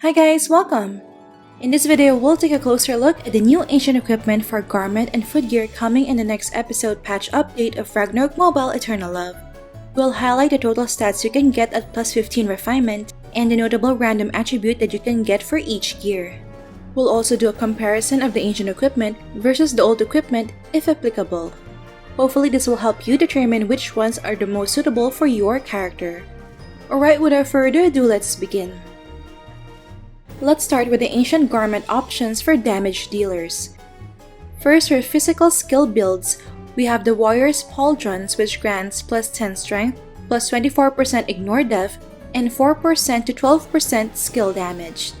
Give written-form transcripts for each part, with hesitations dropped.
Hi guys, welcome! In this video, we'll take a closer look at the new ancient equipment for Garment and Footgear coming in the next episode patch update of Ragnarok Mobile Eternal Love. We'll highlight the total stats you can get at plus 15 refinement and the notable random attribute that you can get for each gear. We'll also do a comparison of the ancient equipment versus the old equipment if applicable. Hopefully this will help you determine which ones are the most suitable for your character. Alright, without further ado, let's begin. Let's start with the ancient garment options for damage dealers. First, for physical skill builds, we have the Warrior's Pauldrons, which grants plus 10 strength, plus 24% ignore def, and 4% to 12% skill damage.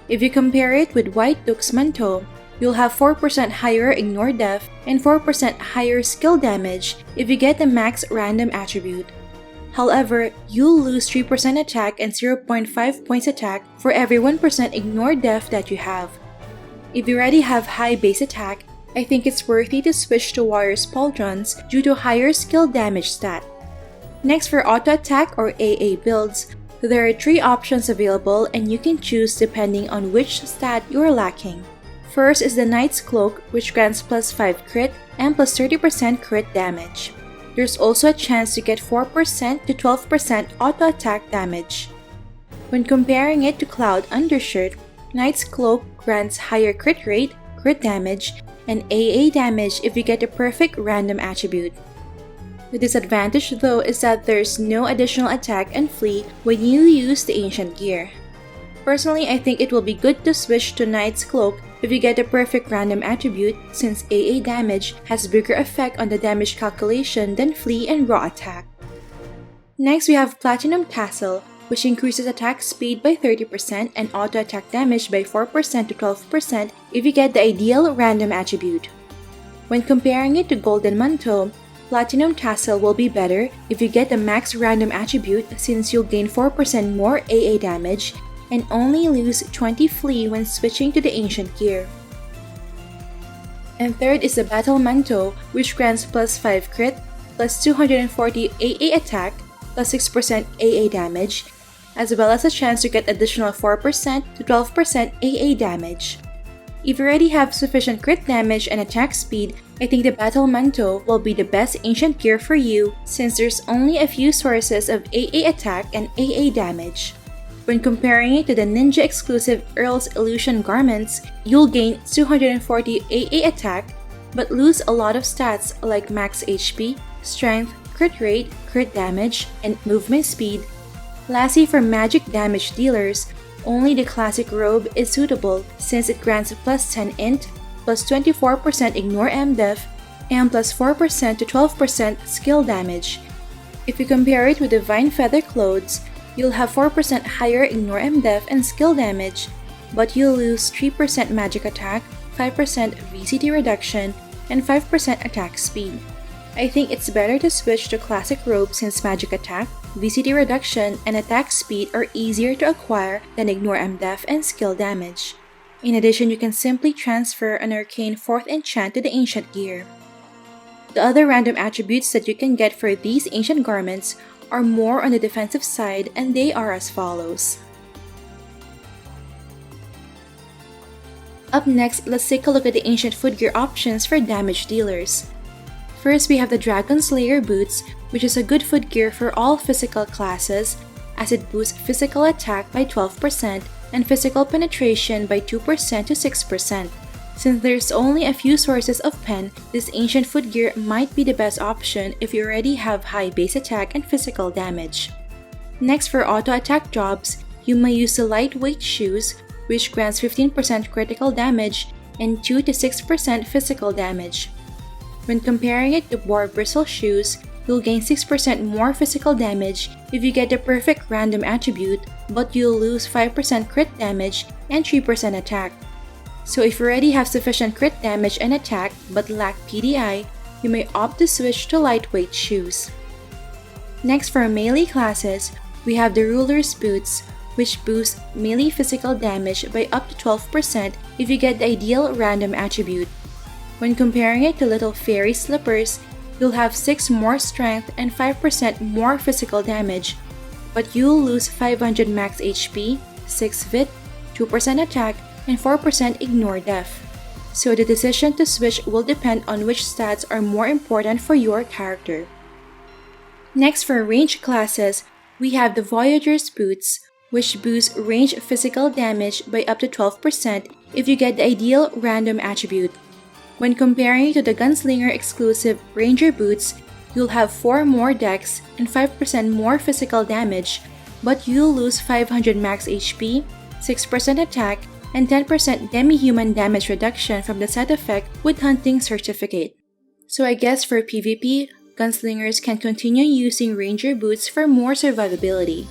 If you compare it with White Duke's Manto, you'll have 4% higher ignore def and 4% higher skill damage if you get the max random attribute. However, you'll lose 3% attack and 0.5 points attack for every 1% ignore def that you have. If you already have high base attack, I think it's worthy to switch to Warrior's Pauldrons due to higher skill damage stat. Next, for auto attack or AA builds, there are 3 options available and you can choose depending on which stat you're lacking. First is the Knight's Cloak, which grants plus 5 crit and plus 30% crit damage. There's also a chance to get 4% to 12% auto attack damage. When comparing it to Cloud Undershirt, Knight's Cloak grants higher crit rate, crit damage, and AA damage if you get a perfect random attribute. The disadvantage though is that there's no additional attack and flee when you use the ancient gear. Personally, I think it will be good to switch to Knight's Cloak if you get a perfect random attribute, since AA damage has bigger effect on the damage calculation than flee and raw attack. Next, we have Platinum Tassel, which increases attack speed by 30% and auto attack damage by 4% to 12% if you get the ideal random attribute. When comparing it to Golden Manto, Platinum Tassel will be better if you get the max random attribute, since you'll gain 4% more AA damage and only lose 20 flee when switching to the ancient gear. And third is the Battle Manto, which grants plus 5 crit, plus 240 AA attack, plus 6% AA damage, as well as a chance to get additional 4% to 12% AA damage. If you already have sufficient crit damage and attack speed, I think the Battle Manto will be the best ancient gear for you, since there's only a few sources of AA attack and AA damage. When comparing it to the Ninja exclusive Earl's Illusion garments, you'll gain 240 AA attack but lose a lot of stats like max HP, strength, crit rate, crit damage, and movement speed. Lastly, for magic damage dealers, only the classic robe is suitable since it grants plus 10 int, plus 24% ignore mdef, and plus 4% to 12% skill damage. If you compare it with the Vine Feather clothes, you'll have 4% higher ignore mdef and skill damage, but you'll lose 3% magic attack, 5% VCT reduction, and 5% attack speed. I think it's better to switch to classic robe since magic attack, VCT reduction, and attack speed are easier to acquire than ignore mdef and skill damage. In addition, you can simply transfer an arcane 4th enchant to the ancient gear. The other random attributes that you can get for these ancient garments are more on the defensive side, and they are as follows. Up next, let's take a look at the ancient footgear options for damage dealers. First, we have the Dragon Slayer boots, which is a good footgear for all physical classes, as it boosts physical attack by 12% and physical penetration by 2% to 6%. Since there's only a few sources of pen, this ancient footgear might be the best option if you already have high base attack and physical damage. Next, for auto attack jobs, you may use the lightweight shoes, which grants 15% critical damage and 2 to 6% physical damage. When comparing it to boar bristle shoes, you'll gain 6% more physical damage if you get the perfect random attribute, but you'll lose 5% crit damage and 3% attack. So if you already have sufficient crit damage and attack but lack PDI, you may opt to switch to lightweight shoes. Next, for melee classes, we have the Ruler's Boots, which boosts melee physical damage by up to 12% if you get the ideal random attribute. When comparing it to Little Fairy Slippers, you'll have 6 more strength and 5% more physical damage, but you'll lose 500 max HP, 6 Vit, 2% attack, and 4% ignore def. So the decision to switch will depend on which stats are more important for your character. Next, for range classes, we have the Voyager's Boots, which boosts range physical damage by up to 12% if you get the ideal random attribute. When comparing to the Gunslinger exclusive Ranger Boots, you'll have 4 more dex and 5% more physical damage, but you'll lose 500 max HP, 6% attack, and 10% demi-human damage reduction from the side effect with Hunting Certificate. So I guess for PvP, Gunslingers can continue using Ranger Boots for more survivability.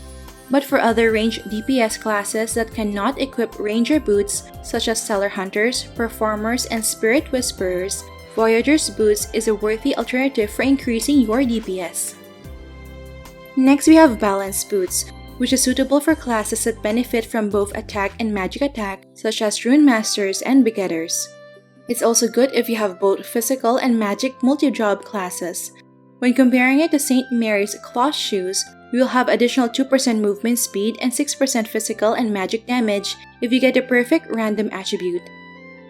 But for other range DPS classes that cannot equip Ranger Boots, such as Stellar Hunters, Performers, and Spirit Whisperers, Voyager's Boots is a worthy alternative for increasing your DPS. Next, we have Balanced Boots, which is suitable for classes that benefit from both attack and magic attack, such as Rune Masters and Begetters. It's also good if you have both physical and magic multi-job classes. When comparing it to St. Mary's Cloth Shoes, you will have additional 2% movement speed and 6% physical and magic damage if you get the perfect random attribute.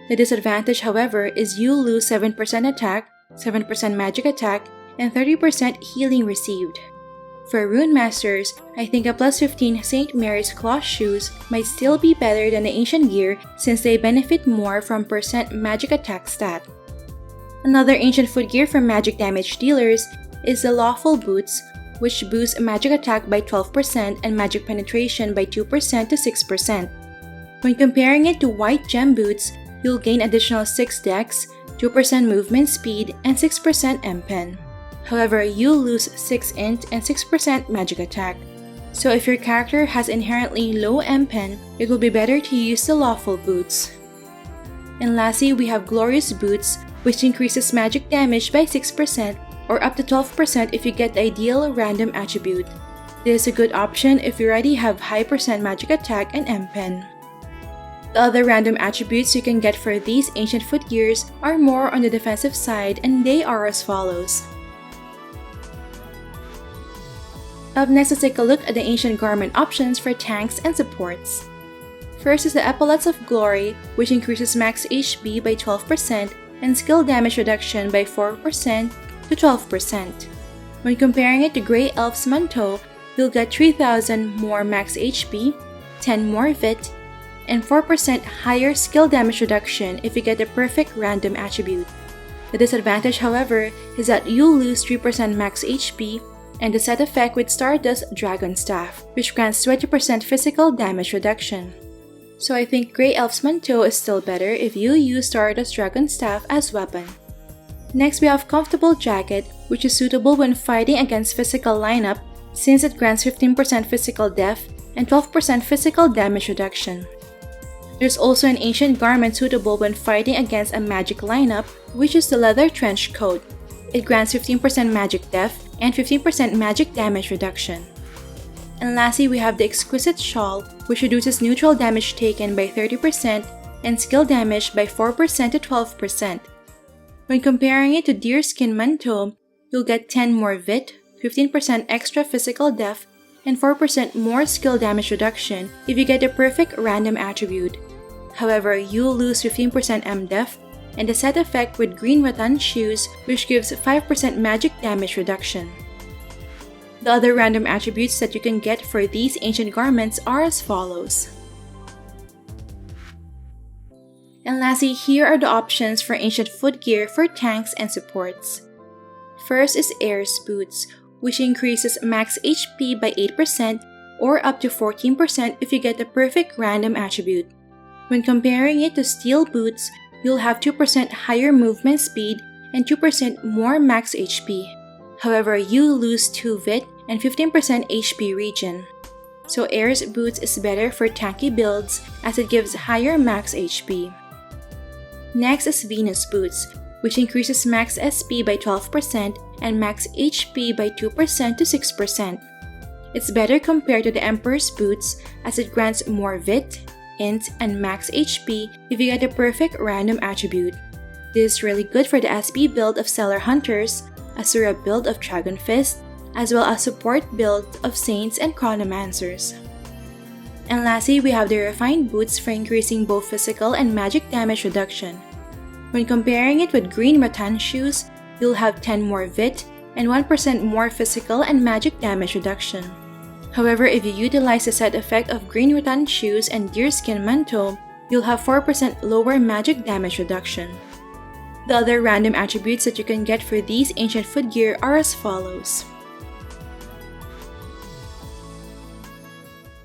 The disadvantage, however, is you lose 7% attack, 7% magic attack, and 30% healing received. For Rune Masters, I think a plus 15 St. Mary's Cloth Shoes might still be better than the Ancient Gear since they benefit more from % magic attack stat. Another Ancient Footgear for magic damage dealers is the Lawful Boots, which boosts magic attack by 12% and magic penetration by 2% to 6%. When comparing it to White Gem Boots, you'll gain additional 6 dex, 2% movement speed, and 6% MP. However, you'll lose 6 int and 6% magic attack. So if your character has inherently low MP, it will be better to use the Lawful Boots. And lastly, we have Glorious Boots, which increases magic damage by 6%, or up to 12% if you get the ideal random attribute. This is a good option if you already have high % magic attack and MP. The other random attributes you can get for these Ancient Footgears are more on the defensive side, and they are as follows. Up next, let's take a look at the Ancient Garment options for tanks and supports. First is the Epaulets of Glory, which increases max HP by 12% and skill damage reduction by 4% to 12%. When comparing it to Grey Elf's Manteau, you'll get 3000 more max HP, 10 more VIT, and 4% higher skill damage reduction if you get the perfect random attribute. The disadvantage, however, is that you'll lose 3% max HP and the side effect with Stardust Dragon Staff, which grants 20% physical damage reduction. So I think Grey Elf's Manteau is still better if you use Stardust Dragon Staff as weapon. Next, we have Comfortable Jacket, which is suitable when fighting against physical lineup since it grants 15% physical def and 12% physical damage reduction. There's also an Ancient Garment suitable when fighting against a magic lineup, which is the Leather Trench Coat. It grants 15% magic def and 15% magic damage reduction. And lastly, we have the Exquisite Shawl, which reduces neutral damage taken by 30% and skill damage by 4% to 12%. When comparing it to Deerskin Manteau, you'll get 10 more VIT, 15% extra physical def, and 4% more skill damage reduction if you get the perfect random attribute. However, you'll lose 15% MDef and the set effect with Green Rattan Shoes, which gives 5% magic damage reduction. The other random attributes that you can get for these Ancient Garments are as follows. And lastly, here are the options for Ancient Footgear for tanks and supports. First is Air's Boots, which increases max HP by 8% or up to 14% if you get the perfect random attribute. When comparing it to Steel Boots, you'll have 2% higher movement speed and 2% more max HP. However, you lose 2 VIT and 15% HP regen. So Air's Boots is better for tanky builds as it gives higher max HP. Next is Venus Boots, which increases max SP by 12% and max HP by 2% to 6%. It's better compared to the Emperor's Boots as it grants more VIT, int, and max HP if you get the perfect random attribute. This is really good for the SP build of Stellar Hunters, Asura build of Dragon Fist, as well as support build of Saints and Chronomancers. And lastly, we have the refined boots for increasing both physical and magic damage reduction. When comparing it with green rattan shoes, you'll have 10 more VIT and 1% more physical and magic damage reduction. However, if you utilize the side effect of green rattan shoes and deerskin mantle, you'll have 4% lower magic damage reduction. The other random attributes that you can get for these ancient footgear are as follows.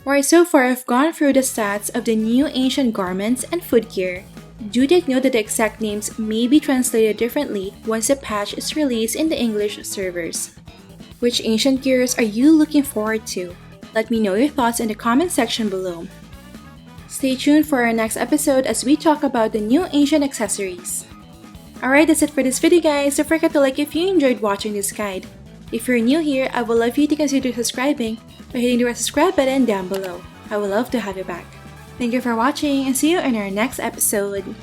Alright, so far I've gone through the stats of the new ancient garments and footgear. Do take note that the exact names may be translated differently once the patch is released in the English servers. Which ancient gears are you looking forward to? Let me know your thoughts in the comment section below. Stay tuned for our next episode as we talk about the new ancient accessories. Alright, that's it for this video guys. Don't forget to like if you enjoyed watching this guide. If you're new here, I would love you to consider subscribing by hitting the red subscribe button down below. I would love to have you back. Thank you for watching and see you in our next episode.